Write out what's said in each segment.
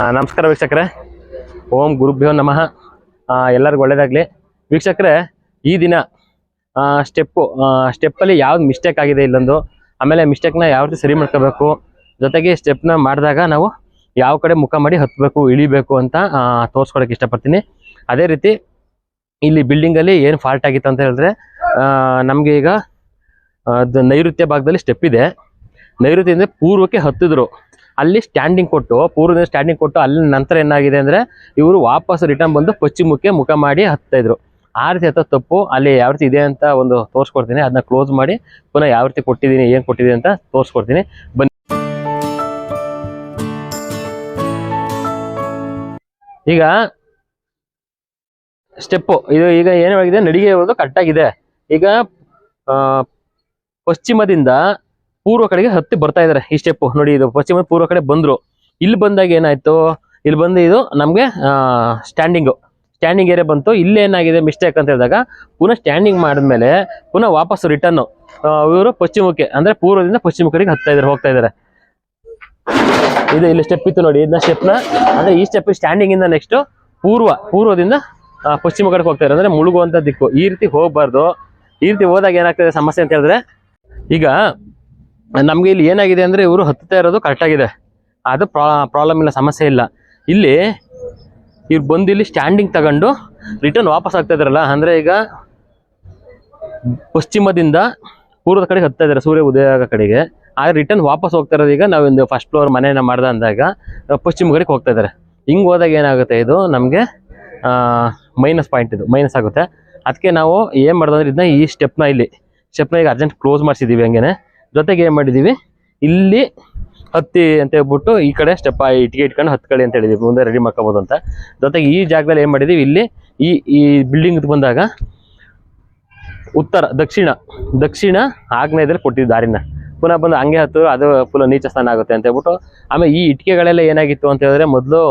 ನಮಸ್ಕಾರ ವೀಕ್ಷಕರೇ. ಓಂ ಗುರುಭ್ಯೋ ನಮಃ. ಎಲ್ಲರಿಗೂ ಒಳ್ಳೇದಾಗಲಿ ವೀಕ್ಷಕರೇ. ಈ ದಿನ ಸ್ಟೆಪ್ಪಲ್ಲಿ ಯಾವ್ದು ಮಿಸ್ಟೇಕ್ ಆಗಿದೆ ಇಲ್ಲೊಂದು, ಆಮೇಲೆ ಮಿಸ್ಟೇಕ್ನ ಯಾವ ರೀತಿ ಸರಿ ಮಾಡ್ಕೋಬೇಕು, ಜೊತೆಗೆ ಸ್ಟೆಪ್ನ ಮಾಡಿದಾಗ ನಾವು ಯಾವ ಕಡೆ ಮುಖ ಮಾಡಿ ಹತ್ತಬೇಕು ಇಳಿಬೇಕು ಅಂತ ತೋರಿಸ್ಕೊಳಕ್ಕೆ ಇಷ್ಟಪಡ್ತೀನಿ. ಅದೇ ರೀತಿ ಇಲ್ಲಿ ಬಿಲ್ಡಿಂಗಲ್ಲಿ ಏನು ಫಾಲ್ಟ್ ಆಗಿತ್ತು ಅಂತ ಹೇಳಿದ್ರೆ, ನಮಗೆ ಈಗ ನೈಋತ್ಯ ಭಾಗದಲ್ಲಿ ಸ್ಟೆಪ್ ಇದೆ. ನೈಋತ್ಯದಿಂದ ಪೂರ್ವಕ್ಕೆ ಹತ್ತಿದ್ರು, ಅಲ್ಲಿ ಸ್ಟ್ಯಾಂಡಿಂಗ್ ಕೊಟ್ಟು ಪೂರ್ವದಿಂದ ಸ್ಟ್ಯಾಂಡಿಂಗ್ ಕೊಟ್ಟು ಅಲ್ಲಿ ನಂತರ ಏನಾಗಿದೆ ಅಂದರೆ ಇವರು ವಾಪಸ್ ರಿಟರ್ನ್ ಬಂದು ಪಶ್ಚಿಮಕ್ಕೆ ಮುಖ ಮಾಡಿ ಹತ್ತಾ ಇದ್ರು. ಆ ರೀತಿ ಹತ್ತೋ ತಪ್ಪು. ಅಲ್ಲಿ ಯಾವ ರೀತಿ ಇದೆ ಅಂತ ಒಂದು ತೋರಿಸ್ಕೊಡ್ತೀನಿ. ಅದನ್ನ ಕ್ಲೋಸ್ ಮಾಡಿ ಪುನಃ ಯಾವ ರೀತಿ ಕೊಟ್ಟಿದ್ದೀನಿ, ಏನು ಕೊಟ್ಟಿದ್ದೀನಿ ಅಂತ ತೋರಿಸ್ಕೊಡ್ತೀನಿ ಬನ್ನಿ. ಈಗ ಸ್ಟೆಪ್ಪು ಇದು ಈಗ ಏನಾಗಿದೆ, ನಡಿಗೆ ಇರೋದು ಕರೆಕ್ಟಾಗಿದೆ. ಈಗ ಪಶ್ಚಿಮದಿಂದ ಪೂರ್ವ ಕಡೆಗೆ ಹತ್ತಿ ಬರ್ತಾ ಇದ್ದಾರೆ. ಈ ಸ್ಟೆಪ್ಪು ನೋಡಿ, ಇದು ಪಶ್ಚಿಮ ಪೂರ್ವ ಕಡೆ ಬಂದರು. ಇಲ್ಲಿ ಬಂದಾಗ ಏನಾಯ್ತು, ಇಲ್ಲಿ ಬಂದು ಇದು ನಮಗೆ ಸ್ಟ್ಯಾಂಡಿಂಗ್ ಏರಿಯಾ ಬಂತು. ಇಲ್ಲಿ ಏನಾಗಿದೆ ಮಿಸ್ಟೇಕ್ ಅಂತ ಹೇಳಿದಾಗ ಪುನಃ ಸ್ಟ್ಯಾಂಡಿಂಗ್ ಮಾಡಿದ್ಮೇಲೆ ಪುನಃ ವಾಪಸ್ ರಿಟರ್ನು ಇವರು ಪಶ್ಚಿಮಕ್ಕೆ ಅಂದರೆ ಪೂರ್ವದಿಂದ ಪಶ್ಚಿಮ ಕಡೆಗೆ ಹೋಗ್ತಾ ಇದ್ದಾರೆ. ಇದು ಇಲ್ಲಿ ಸ್ಟೆಪ್ ಇತ್ತು ನೋಡಿ, ಇದನ್ನ ಸ್ಟೆಪ್ನ ಅಂದರೆ ಈ ಸ್ಟೆಪ್ ಸ್ಟ್ಯಾಂಡಿಂಗಿಂದ ನೆಕ್ಸ್ಟ್ ಪೂರ್ವದಿಂದ ಪಶ್ಚಿಮ ಕಡೆಗೆ ಹೋಗ್ತಾ ಇದ್ದಾರೆ, ಅಂದರೆ ಮುಳುಗುವಂಥ ದಿಕ್ಕು. ಈ ರೀತಿ ಹೋಗಬಾರ್ದು. ಈ ರೀತಿ ಹೋದಾಗ ಏನಾಗ್ತದೆ ಸಮಸ್ಯೆ ಅಂತ ಹೇಳಿದ್ರೆ, ಈಗ ನಮಗೆ ಇಲ್ಲಿ ಏನಾಗಿದೆ ಅಂದರೆ ಇವರು ಹತ್ತುತ್ತಾ ಇರೋದು ಕರೆಕ್ಟಾಗಿದೆ, ಅದು ಪ್ರಾಬ್ಲಮ್ ಇಲ್ಲ, ಸಮಸ್ಯೆ ಇಲ್ಲ. ಇಲ್ಲಿ ಇವ್ರು ಬಂದು ಇಲ್ಲಿ ಸ್ಟ್ಯಾಂಡಿಂಗ್ ತಗೊಂಡು ರಿಟರ್ನ್ ವಾಪಸ್ ಆಗ್ತಾ ಇದಾರಲ್ಲ, ಅಂದರೆ ಈಗ ಪಶ್ಚಿಮದಿಂದ ಪೂರ್ವದ ಕಡೆಗೆ ಹತ್ತಾ ಇದ್ದಾರೆ, ಸೂರ್ಯ ಉದಯ ಆಗೋ ಕಡೆಗೆ. ಆ ರಿಟರ್ನ್ ವಾಪಸ್ ಹೋಗ್ತಾ ಇರೋದು. ಈಗ ನಾವು ಒಂದು ಫಸ್ಟ್ ಫ್ಲೋರ್ ಮನೇನ ಮಾಡ್ದೆ ಅಂದಾಗ ಪಶ್ಚಿಮ ಕಡೆಗೆ ಹೋಗ್ತಾ ಇದ್ದಾರೆ. ಹಿಂಗೆ ಹೋದಾಗ ಏನಾಗುತ್ತೆ, ಇದು ನಮಗೆ ಮೈನಸ್ ಪಾಯಿಂಟ್, ಇದು ಮೈನಸ್ ಆಗುತ್ತೆ. ಅದಕ್ಕೆ ನಾವು ಏನು ಮಾಡೋದಂದ್ರೆ ಇದನ್ನ ಈ ಸ್ಟೆಪ್ನ ಈಗ ಅರ್ಜೆಂಟ್ ಕ್ಲೋಸ್ ಮಾಡಿಸಿದ್ದೀವಿ. ಹಂಗೇನೆ ಜೊತೆಗೆ ಏನು ಮಾಡಿದ್ದೀವಿ, ಇಲ್ಲಿ ಹತ್ತಿ ಅಂತ ಹೇಳ್ಬಿಟ್ಟು ಈ ಕಡೆ ಸ್ಟೆಪ್ ಇಟ್ಗೆ ಇಟ್ಕೊಂಡು ಹತ್ಕೊಳ್ಳಿ ಅಂತ ಹೇಳಿದ್ದೀವಿ, ಮುಂದೆ ರೆಡಿ ಮಾಡ್ಕೋಬೋದು ಅಂತ. ಜೊತೆಗೆ ಈ ಜಾಗದಲ್ಲಿ ಏನು ಮಾಡಿದ್ದೀವಿ, ಇಲ್ಲಿ ಈ ಬಿಲ್ಡಿಂಗ್ ಬಂದಾಗ ದಕ್ಷಿಣ ಆಗ್ನೇಯದಲ್ಲಿ ಕೊಟ್ಟಿದ್ದು ದಾರಿನ ಪುನಃ ಬಂದು ಹಂಗೆ ಹತ್ತು, ಅದು ಫುಲ್ ನೀಚ ಸ್ಥಾನ ಆಗುತ್ತೆ ಅಂತ ಹೇಳ್ಬಿಟ್ಟು. ಆಮೇಲೆ ಈ ಇಟ್ಕೆಗಳೆಲ್ಲ ಏನಾಗಿತ್ತು ಅಂತ ಹೇಳಿದ್ರೆ, ಮೊದಲು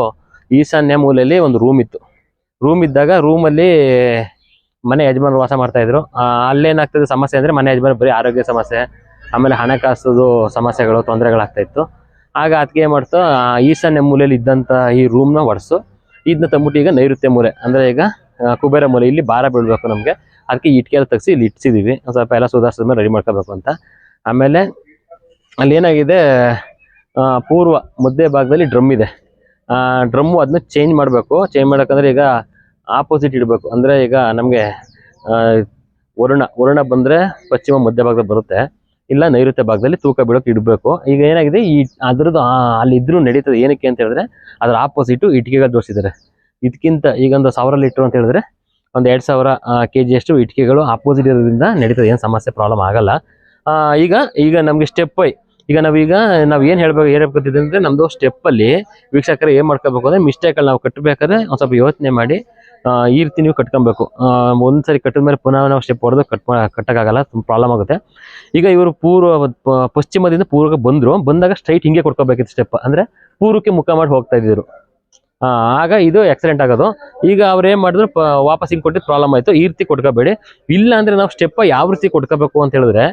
ಈಶಾನ್ಯ ಮೂಲೆಯಲ್ಲಿ ಒಂದು ರೂಮ್ ಇದ್ದಾಗ ರೂಮಲ್ಲಿ ಮನೆ ಯಜಮಾನರು ವಾಸ ಮಾಡ್ತಾಯಿದ್ರು. ಅಲ್ಲೇನಾಗ್ತದೆ ಸಮಸ್ಯೆ ಅಂದರೆ, ಮನೆ ಯಜಮಾನ ಬರೀ ಆರೋಗ್ಯ ಸಮಸ್ಯೆ, ಆಮೇಲೆ ಹಣಕಾಸುದು ಸಮಸ್ಯೆಗಳು, ತೊಂದರೆಗಳಾಗ್ತಾಯಿತ್ತು. ಆಗ ಅದಕ್ಕೆ ಏನು ಮಾಡ್ತು, ಈಶಾನ್ಯ ಮೂಲೆಯಲ್ಲಿ ಇದ್ದಂಥ ಈ ರೂಮ್ನ ಒಡಿಸು, ಇದನ್ನ ತಂದ್ಬಿಟ್ಟು ಈಗ ನೈಋತ್ಯ ಮೂಲೆ ಅಂದರೆ ಈಗ ಕುಬೇರ ಮೂಲೆ, ಇಲ್ಲಿ ಭಾರ ಬೀಳಬೇಕು ನಮಗೆ. ಅದಕ್ಕೆ ಇಟ್ಕೆಲ್ಲ ತೆಗೆಸಿ ಇಲ್ಲಿ ಇಟ್ಸಿದ್ದೀವಿ. ಸ್ವಲ್ಪ ಎಲ್ಲ ಸುಧಾರಿಸಿದ್ಮೇಲೆ ರೆಡಿ ಮಾಡ್ಕೋಬೇಕು ಅಂತ. ಆಮೇಲೆ ಅಲ್ಲಿ ಏನಾಗಿದೆ, ಪೂರ್ವ ಮಧ್ಯ ಭಾಗದಲ್ಲಿ ಡ್ರಮ್ ಇದೆ. ಡ್ರಮ್ಮು ಅದನ್ನ ಚೇಂಜ್ ಮಾಡಬೇಕು. ಚೇಂಜ್ ಮಾಡೋಕ್ಕಂದ್ರೆ ಈಗ ಆಪೋಸಿಟ್ ಇಡಬೇಕು. ಅಂದರೆ ಈಗ ನಮಗೆ ವರುಣ ಬಂದರೆ ಪಶ್ಚಿಮ ಮಧ್ಯ ಭಾಗದಲ್ಲಿ ಬರುತ್ತೆ, ಇಲ್ಲ ನೈಋತ್ಯ ಭಾಗದಲ್ಲಿ ತೂಕ ಬೀಳೋಕೆ ಇಡಬೇಕು. ಈಗ ಏನಾಗಿದೆ, ಅದ್ರದ್ದು ಅಲ್ಲಿ ಇದ್ರೂ ನಡೀತದೆ. ಏನಕ್ಕೆ ಅಂತ ಹೇಳಿದ್ರೆ, ಅದರ ಆಪೋಸಿಟು ಇಟ್ಕೆಗಳು ಜೋಡಿಸಿದ್ದಾರೆ. ಇದಕ್ಕಿಂತ ಈಗ ಒಂದು 1000 ಲೀಟ್ರ್ ಅಂತ ಹೇಳಿದ್ರೆ ಒಂದು 2000 kg ಅಷ್ಟು ಇಟ್ಕೆಗಳು ಆಪೋಸಿಟ್ ಇರೋದ್ರಿಂದ ನಡೀತದೆ, ಏನು ಸಮಸ್ಯೆ ಪ್ರಾಬ್ಲಮ್ ಆಗಲ್ಲ. ಈಗ ನಮಗೆ ಈಗ ನಾವು ಏನು ಹೇಳ್ಬೇಕಂತಿದೆ ಅಂದರೆ, ನಮ್ಮದು ಸ್ಟೆಪ್ಪಲ್ಲಿ ವೀಕ್ಷಕರೇ ಏನು ಮಾಡ್ಕೋಬೇಕು ಅಂದರೆ, ಮಿಸ್ಟೇಕಲ್ಲಿ ನಾವು ಕಟ್ಟಬೇಕಾದ್ರೆ ಒಂದು ಸ್ವಲ್ಪ ಯೋಚನೆ ಮಾಡಿ ಈ ರೀತಿ ನೀವು ಕಟ್ಕೊಬೇಕು. ಒಂದ್ಸರಿ ಕಟ್ಟಿದ ಮೇಲೆ ಪುನಃ ನಾವು ಸ್ಟೆಪ್ ಹೊಡೆದು ಕಟ್ಟಕ್ಕಾಗಲ್ಲ, ತುಂಬ ಪ್ರಾಬ್ಲಮ್ ಆಗುತ್ತೆ. ಈಗ ಇವರು ಪಶ್ಚಿಮದಿಂದ ಪೂರ್ವಕ್ಕೆ ಬಂದಾಗ ಸ್ಟ್ರೈಟ್ ಹಿಂಗೆ ಕೊಟ್ಕೋಬೇಕಿತ್ತು ಸ್ಟೆಪ್, ಅಂದರೆ ಪೂರ್ವಕ್ಕೆ ಮುಖ ಮಾಡಿ ಹೋಗ್ತಾ ಇದ್ದಿದ್ರು. ಆಗ ಇದು ಆಕ್ಸಿಡೆಂಟ್ ಆಗೋದು. ಈಗ ಅವ್ರು ಏನು ಮಾಡಿದ್ರು, ವಾಪಸ್ ಹಿಂಗೆ ಕೊಟ್ಟಿದ್ದು ಪ್ರಾಬ್ಲಮ್ ಆಯಿತು. ಈ ರೀತಿ ಕೊಟ್ಕೋಬೇಡಿ. ಇಲ್ಲ ಅಂದರೆ ನಾವು ಸ್ಟೆಪ್ ಯಾವ ರೀತಿ ಕೊಟ್ಕೋಬೇಕು ಅಂತ ಹೇಳಿದ್ರೆ,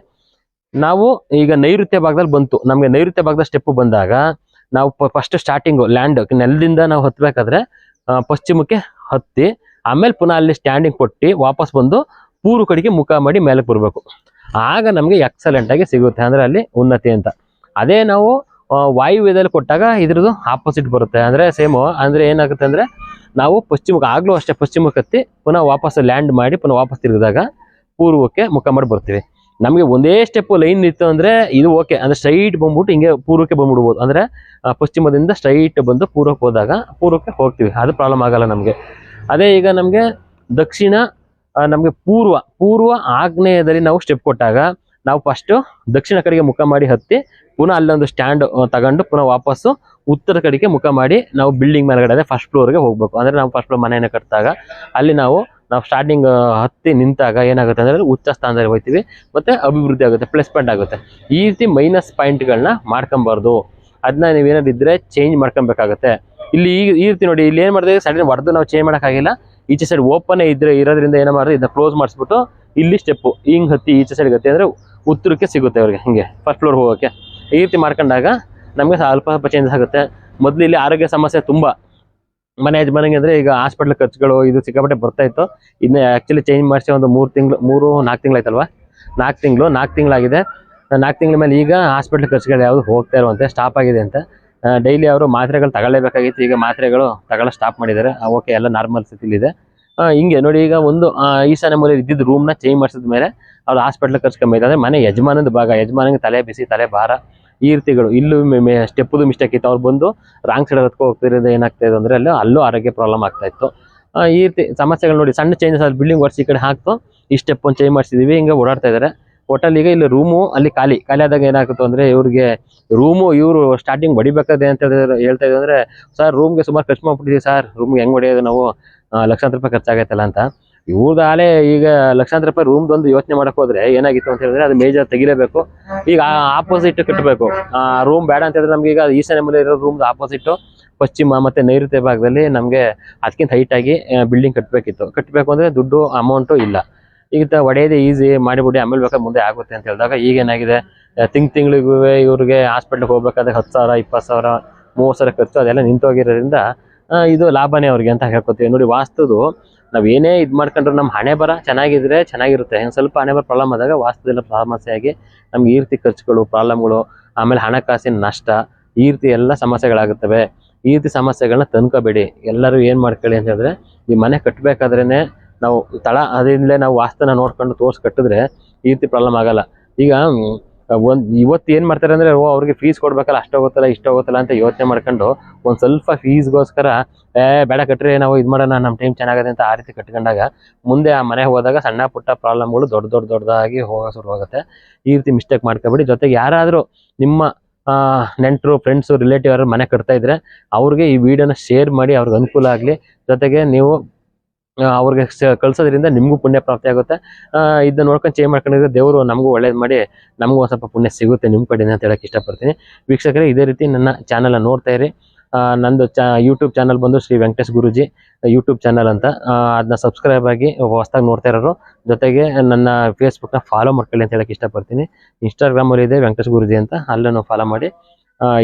ನಾವು ಈಗ ನೈಋತ್ಯ ಭಾಗದಲ್ಲಿ ಬಂತು, ನಮಗೆ ನೈಋತ್ಯ ಭಾಗದ ಸ್ಟೆಪ್ ಬಂದಾಗ ನಾವು ಫಸ್ಟ್ ಸ್ಟಾರ್ಟಿಂಗು ನೆಲದಿಂದ ನಾವು ಹತ್ತಬೇಕಾದ್ರೆ ಪಶ್ಚಿಮಕ್ಕೆ ಹತ್ತಿ, ಆಮೇಲೆ ಪುನಃ ಅಲ್ಲಿ ಸ್ಟ್ಯಾಂಡಿಂಗ್ ಕೊಟ್ಟು ವಾಪಸ್ ಬಂದು ಪೂರ್ವ ಕಡೆಗೆ ಮುಖ ಮಾಡಿ ಮೇಲೆ ಬರಬೇಕು. ಆಗ ನಮಗೆ ಎಕ್ಸಲೆಂಟಾಗಿ ಸಿಗುತ್ತೆ, ಅಂದರೆ ಅಲ್ಲಿ ಉನ್ನತಿ ಅಂತ. ಅದೇ ನಾವು ವಾಯುವ್ಯದಲ್ಲಿ ಕೊಟ್ಟಾಗ ಇದ್ರದ್ದು ಆಪೋಸಿಟ್ ಬರುತ್ತೆ. ಅಂದರೆ ಸೇಮು, ಅಂದರೆ ಏನಾಗುತ್ತೆ ಅಂದರೆ, ನಾವು ಆಗಲೂ ಅಷ್ಟೇ ಪಶ್ಚಿಮಕ್ಕೆ ಹತ್ತಿ ಪುನಃ ವಾಪಸ್ ಲ್ಯಾಂಡ್ ಮಾಡಿ ಪುನಃ ವಾಪಸ್ ತಿರುಗಿದಾಗ ಪೂರ್ವಕ್ಕೆ ಮುಖ ಮಾಡಿ ಬರ್ತೀವಿ. ನಮಗೆ ಒಂದೇ ಸ್ಟೆಪ್ ಲೈನ್ ಇತ್ತು ಅಂದರೆ ಇದು ಓಕೆ, ಅಂದರೆ ಸ್ಟ್ರೈಟ್ ಬಂದ್ಬಿಟ್ಟು ಹಿಂಗೆ ಪೂರ್ವಕ್ಕೆ ಬಂದ್ಬಿಡ್ಬೋದು. ಅಂದರೆ ಪಶ್ಚಿಮದಿಂದ ಸ್ಟ್ರೈಟ್ ಬಂದು ಪೂರ್ವಕ್ಕೆ ಹೋದಾಗ ಪೂರ್ವಕ್ಕೆ ಹೋಗ್ತೀವಿ, ಅದು ಪ್ರಾಬ್ಲಮ್ ಆಗಲ್ಲ ನಮಗೆ. ಅದೇ ಈಗ ನಮಗೆ ದಕ್ಷಿಣ, ನಮಗೆ ಪೂರ್ವ ಆಗ್ನೇಯದಲ್ಲಿ ನಾವು ಸ್ಟೆಪ್ ಕೊಟ್ಟಾಗ ನಾವು ಫಸ್ಟು ದಕ್ಷಿಣ ಕಡೆಗೆ ಮುಖ ಮಾಡಿ ಹತ್ತಿ ಪುನಃ ಅಲ್ಲೊಂದು ಸ್ಟ್ಯಾಂಡ್ ತಗೊಂಡು ಪುನಃ ವಾಪಸ್ಸು ಉತ್ತರ ಕಡೆಗೆ ಮುಖ ಮಾಡಿ ನಾವು ಬಿಲ್ಡಿಂಗ್ ಮೇಲ್ಗಡೆ ಫಸ್ಟ್ ಫ್ಲೋರ್ಗೆ ಹೋಗಬೇಕು. ಅಂದರೆ ನಾವು ಫಸ್ಟ್ ಫ್ಲೋರ್ ಮನೆಯನ್ನು ಕಟ್ಟಿದಾಗ ಅಲ್ಲಿ ನಾವು ಸ್ಟಾರ್ಟಿಂಗ್ ಹತ್ತಿ ನಿಂತಾಗ ಏನಾಗುತ್ತೆ ಅಂದರೆ ಉಚ್ಚ ಸ್ಥಾನದಲ್ಲಿ ಹೋಗ್ತೀವಿ, ಮತ್ತು ಅಭಿವೃದ್ಧಿ ಆಗುತ್ತೆ, ಪ್ಲಸ್ ಪಾಯಿಂಟ್ ಆಗುತ್ತೆ. ಈ ರೀತಿ ಮೈನಸ್ ಪಾಯಿಂಟ್ಗಳನ್ನ ಮಾಡ್ಕೊಬಾರ್ದು. ಅದನ್ನ ನೀವೇನಾದ್ರು ಇದ್ದರೆ ಚೇಂಜ್ ಮಾಡ್ಕೊಬೇಕಾಗತ್ತೆ. ಇಲ್ಲಿ ಈ ರೀತಿ ನೋಡಿ, ಇಲ್ಲಿ ಏನು ಮಾಡಿದ್ರೆ ಸಡನ್ ಹೊಡೆದು ನಾವು ಚೇಂಜ್ ಮಾಡೋಕ್ಕಾಗಿಲ್ಲ. ಈಚೆ ಸೈಡ್ ಓಪನ್ ಇರೋದ್ರಿಂದ ಏನೋ ಮಾಡಿದ್ರೆ ಇದನ್ನ ಕ್ಲೋಸ್ ಮಾಡಿಸ್ಬಿಟ್ಟು ಇಲ್ಲಿ ಸ್ಟೆಪ್ಪು ಹಿಂಗೆ ಹತ್ತಿ ಈಚೆ ಸೈಡ್ಗೆ ಹತ್ತಿ ಅಂದರೆ ಉತ್ತರಕ್ಕೆ ಸಿಗುತ್ತೆ ಅವ್ರಿಗೆ, ಹಿಂಗೆ ಫಸ್ಟ್ ಫ್ಲೋರ್ ಹೋಗೋಕ್ಕೆ. ಈ ರೀತಿ ಮಾಡ್ಕೊಂಡಾಗ ನಮಗೆ ಸ್ವಲ್ಪ ಚೇಂಜಸ್ ಆಗುತ್ತೆ. ಮೊದಲು ಇಲ್ಲಿ ಆರೋಗ್ಯ ಸಮಸ್ಯೆ ತುಂಬ ಮನೆ ಯಜಮಾನಿಗೆ ಅಂದರೆ ಈಗ ಹಾಸ್ಪಿಟ್ಲ್ ಖರ್ಚುಗಳು ಇದು ಸಿಕ್ಕಾಪಟ್ಟೆ ಬರ್ತಾ ಇತ್ತು. ಇದನ್ನ ಆ್ಯಕ್ಚುಲಿ ಚೇಂಜ್ ಮಾಡಿಸಿ ಒಂದು 4 ತಿಂಗಳು ಆಯ್ತಲ್ವಾ, 4 ತಿಂಗಳಾಗಿದೆ. 4 ತಿಂಗಳ ಮೇಲೆ ಈಗ ಹಾಸ್ಪಿಟ್ಲ್ ಖರ್ಚುಗಳು ಯಾವುದು ಹೋಗ್ತಾ ಇರುವಂತೆ, ಸ್ಟಾಪ್ ಆಗಿದೆ ಅಂತ. ಡೈಲಿ ಅವರು ಮಾತ್ರೆಗಳು ತಗೊಳ್ಳೇಬೇಕಾಗಿತ್ತು, ಈಗ ಮಾತ್ರೆಗಳು ತಗೊಳ್ಳೋ ಸ್ಟಾಪ್ ಮಾಡಿದ್ದಾರೆ. ಓಕೆ, ಎಲ್ಲ ನಾರ್ಮಲ್ ಸ್ಥಿತಿಲಿದೆ. ಹಿಂಗೆ ನೋಡಿ, ಈಗ ಒಂದು ಈಶಾನ್ಯ ಮೂಲೆ ಇದ್ದಿದ್ದು ರೂಮ್ನ ಚೇಂಜ್ ಮಾಡಿಸಿದ ಮೇಲೆ ಅವ್ರು ಹಾಸ್ಪಿಟ್ಲ್ ಖರ್ಚು ಕಮ್ಮಿ ಆಯ್ತು. ಅಂದರೆ ಮನೆ ಯಜಮಾನದ ಭಾಗ, ಯಜಮಾನಿಗೆ ತಲೆ ಬಿಸಿ, ತಲೆ ಭಾರ, ಈ ರೀತಿಗಳು. ಇಲ್ಲೂ ಸ್ಟೆಪ್ಪುದು ಮಿಸ್ಟೇಕ್ ಇತ್ತು, ಅವ್ರು ಬಂದು ರಾಂಗ್ ಸೈಡ್ ಹತ್ಕೊ ಹೋಗ್ತಿರೋದು ಏನಾಗ್ತಾ ಇದೆ ಅಂದರೆ ಅಲ್ಲೂ ಆರೋಗ್ಯ ಪ್ರಾಬ್ಲಮ್ ಆಗ್ತಾ ಇತ್ತು. ಈ ರೀತಿ ಸಮಸ್ಯೆಗಳು ನೋಡಿ, ಸಣ್ಣ ಚೇಂಜಸ್ ಅಲ್ಲಿ ಬಿಲ್ಡಿಂಗ್ ವರ್ಷ ಈ ಕಡೆ ಹಾಕ್ತು, ಈ ಸ್ಟೆಪ್ ಒಂದು ಚೇಂಜ್ ಮಾಡಿಸಿದೀವಿ, ಹಿಂಗೆ ಓಡಾಡ್ತಾ ಇದ್ದಾರೆ. ಒಟ್ಟಲ್ಲಿ ಈಗ ಇಲ್ಲಿ ರೂಮು ಅಲ್ಲಿ ಖಾಲಿ ಆದಾಗ ಏನಾಗುತ್ತೋ ಅಂದರೆ ಇವ್ರಿಗೆ ರೂಮು ಇವರು ಸ್ಟಾರ್ಟಿಂಗ್ ಹೊಡಿಬೇಕಾದ್ರೆ ಅಂತ ಹೇಳ್ತಾ ಇದ್ರು ಅಂದರೆ, ಸರ್ ರೂಮ್ಗೆ ಸುಮಾರು ಖರ್ಚು ಮಾಡ್ಬಿಟ್ಟಿದ್ದೀವಿ ಸರ್, ರೂಮ್ಗೆ ಹೆಂಗೆ ಹೊಡೆಯೋದು ನಾವು, ಲಕ್ಷಾಂತರ ರೂಪಾಯಿ ಖರ್ಚಾಗೈತಲ್ಲ ಅಂತ. ಇವ್ರದಾಲೆ ಈಗ ಲಕ್ಷಾಂತರ ರೂಪಾಯಿ ರೂಮ್ದೊಂದು ಯೋಚನೆ ಮಾಡಕ್ ಹೋದ್ರೆ ಏನಾಗಿತ್ತು ಅಂತ ಹೇಳಿದ್ರೆ ಅದು ಮೇಜರ್ ತೆಗಿಲೇಬೇಕು. ಈಗ ಆಪೋಸಿಟ್ ಕಟ್ಟಬೇಕು. ರೂಮ್ ಬೇಡ ಅಂತ ಹೇಳಿದ್ರೆ ನಮ್ಗೆ ಈಗ ಈಶಾನ್ಯ ಮೂಲೆ ಇರೋ ರೂಮ್ದು ಆಪೋಸಿಟ್ ಪಶ್ಚಿಮ ಮತ್ತೆ ನೈಋತ್ಯ ಭಾಗದಲ್ಲಿ ನಮಗೆ ಅದಕ್ಕಿಂತ ಹೈಟ್ ಆಗಿ ಬಿಲ್ಡಿಂಗ್ ಕಟ್ಟಬೇಕು ಅಂದ್ರೆ ದುಡ್ಡು ಅಮೌಂಟು ಇಲ್ಲ. ಈಗ ಒಡೆಯೋದೇ ಈಸಿ ಮಾಡಿಬಿಡಿ, ಆಮೇಲೆ ಬೇಕಾದ್ರೆ ಮುಂದೆ ಆಗುತ್ತೆ ಅಂತ ಹೇಳಿದಾಗ ಈಗೇನಾಗಿದೆ, ತಿಂಗಳಿಗೂ ಇವ್ರಿಗೆ ಹಾಸ್ಪಿಟ್ಲಿಗೆ ಹೋಗ್ಬೇಕಾದ್ರೆ 10,000, 20,000, 30,000 ಖರ್ಚು ಅದೆಲ್ಲ ನಿಂತೋಗಿರೋದ್ರಿಂದ ಇದು ಲಾಭನೇ ಅವ್ರಿಗೆ ಅಂತ ಹೇಳ್ಕೊತೀವಿ. ನೋಡಿ, ವಾಸ್ತುದು ನಾವ್ ಏನೇ ಇದು ಮಾಡ್ಕೊಂಡ್ರು ನಮ್ಮ ಹಣೆ ಬರ ಚೆನ್ನಾಗಿದ್ರೆ ಚೆನ್ನಾಗಿರುತ್ತೆ. ಸ್ವಲ್ಪ ಹಣೆ ಬರ ಪ್ರಾಬ್ಲಮ್ ಆದಾಗ ವಾಸ್ತುದೆಲ್ಲ ಸಮಸ್ಯೆ ಆಗಿ ನಮ್ಗೆ ಈ ರೀತಿ ಖರ್ಚುಗಳು, ಪ್ರಾಬ್ಲಮ್ಗಳು, ಆಮೇಲೆ ಹಣಕಾಸಿನ ನಷ್ಟ, ಈ ರೀತಿ ಎಲ್ಲ ಸಮಸ್ಯೆಗಳಾಗುತ್ತವೆ. ಈ ರೀತಿ ಸಮಸ್ಯೆಗಳನ್ನ ತಂದ್ಕೋಬೇಡಿ. ಎಲ್ಲರೂ ಏನ್ ಮಾಡ್ಕೊಳ್ಳಿ ಅಂತ ಹೇಳಿದ್ರೆ, ಈ ಮನೆ ಕಟ್ಟಬೇಕಾದ್ರೇನೆ ನಾವು ಅದರಿಂದಲೇ ನಾವು ವಾಸ್ತುನ ನೋಡ್ಕೊಂಡು ತೋರ್ಸಿ ಕಟ್ಟಿದ್ರೆ ಈ ರೀತಿ ಪ್ರಾಬ್ಲಮ್ ಆಗಲ್ಲ. ಈಗ ಇವತ್ತು ಏನ್ ಮಾಡ್ತಾರೆ ಅಂದ್ರೆ, ಅವ್ರಿಗೆ ಫೀಸ್ ಕೊಡ್ಬೇಕಲ್ಲ, ಅಷ್ಟೋಗುತ್ತಲ್ಲ ಇಷ್ಟೋಗುತ್ತಲ್ಲ ಅಂತ ಯೋಚನೆ ಮಾಡ್ಕೊಂಡು ಒಂದ್ ಸ್ವಲ್ಪ ಫೀಸ್ಗೋಸ್ಕರ ಬೇಡ ಕಟ್ರಿ, ನಾವು ಇದು ಮಾಡೋಣ, ನಮ್ಮ ಟೈಮ್ ಚೆನ್ನಾಗದೆ ಅಂತ ಆ ರೀತಿ ಕಟ್ಕೊಂಡಾಗ ಮುಂದೆ ಆ ಮನೆ ಹೋದಾಗ ಸಣ್ಣ ಪುಟ್ಟ ಪ್ರಾಬ್ಲಮ್ಗಳು ದೊಡ್ಡದಾಗಿ ಶುರುವಾಗುತ್ತೆ. ಈ ರೀತಿ ಮಿಸ್ಟೇಕ್ ಮಾಡ್ಕೋಬೇಡಿ. ಜೊತೆಗೆ ಯಾರಾದರೂ ನಿಮ್ಮ ನೆಂಟರು, ಫ್ರೆಂಡ್ಸು, ರಿಲೇಟಿವ್ ಯಾರು ಮನೆ ಕಟ್ತಾ ಇದ್ರೆ ಅವ್ರಿಗೆ ಈ ವಿಡಿಯೋನ ಶೇರ್ ಮಾಡಿ, ಅವ್ರಿಗೆ ಅನುಕೂಲ ಆಗಲಿ. ಜೊತೆಗೆ ನೀವು ಅವ್ರಿಗೆ ಕಳ್ಸೋದ್ರಿಂದ ನಿಮಗೂ ಪುಣ್ಯ ಪ್ರಾಪ್ತಿ ಆಗುತ್ತೆ. ಇದನ್ನ ನೋಡ್ಕೊಂಡು ಚೇಂಜ್ ಮಾಡ್ಕೊಂಡಿದ್ರೆ ದೇವರು ನಮಗೂ ಒಳ್ಳೇದು ಮಾಡಿ ನಮಗೂ ಒಂದು ಸ್ವಲ್ಪ ಪುಣ್ಯ ಸಿಗುತ್ತೆ ನಿಮ್ಮ ಕಡೆಯಿಂದ ಅಂತ ಹೇಳಕ್ಕೆ ಇಷ್ಟಪಡ್ತೀನಿ. ವೀಕ್ಷಕರೇ, ಇದೇ ರೀತಿ ನನ್ನ ಚಾನಲ್ನ ನೋಡ್ತಾ ಇರಿ. ನಂದು ಯೂಟ್ಯೂಬ್ ಚಾನಲ್ ಬಂದು ಶ್ರೀ ವೆಂಕಟೇಶ್ ಗುರೂಜಿ ಯೂಟ್ಯೂಬ್ ಚಾನಲ್ ಅಂತ, ಅದನ್ನ ಸಬ್ಸ್ಕ್ರೈಬ್ ಆಗಿ ಹೊಸದಾಗಿ ನೋಡ್ತಾ ಇರೋರು. ಜೊತೆಗೆ ನನ್ನ ಫೇಸ್ಬುಕ್ನ ಫಾಲೋ ಮಾಡ್ಕೊಳ್ಳಿ ಅಂತ ಹೇಳಕ್ಕೆ ಇಷ್ಟಪಡ್ತೀನಿ. ಇನ್ಸ್ಟಾಗ್ರಾಮಲ್ಲಿ ಇದೆ ವೆಂಕಟೇಶ್ ಗುರೂಜಿ ಅಂತ, ಅಲ್ಲೂ ಫಾಲೋ ಮಾಡಿ.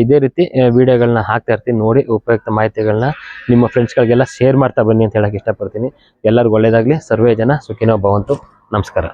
ಇದೇ ರೀತಿ ವಿಡಿಯೋಗಳನ್ನ ಹಾಕ್ತಾ ಇರ್ತೀನಿ. ನೋಡಿ, ಉಪಯುಕ್ತ ಮಾಹಿತಿಗಳನ್ನ ನಿಮ್ಮ ಫ್ರೆಂಡ್ಸ್ಗಳಿಗೆಲ್ಲ ಶೇರ್ ಮಾಡ್ತಾ ಬನ್ನಿ ಅಂತ ಹೇಳಕ್ಕೆ ಇಷ್ಟಪಡ್ತೀನಿ. ಎಲ್ಲರಿಗೂ ಒಳ್ಳೆಯದಾಗಲಿ. ಸರ್ವೇ ಜನ ಸುಖಿನೋ ಭವಂತು. ನಮಸ್ಕಾರ.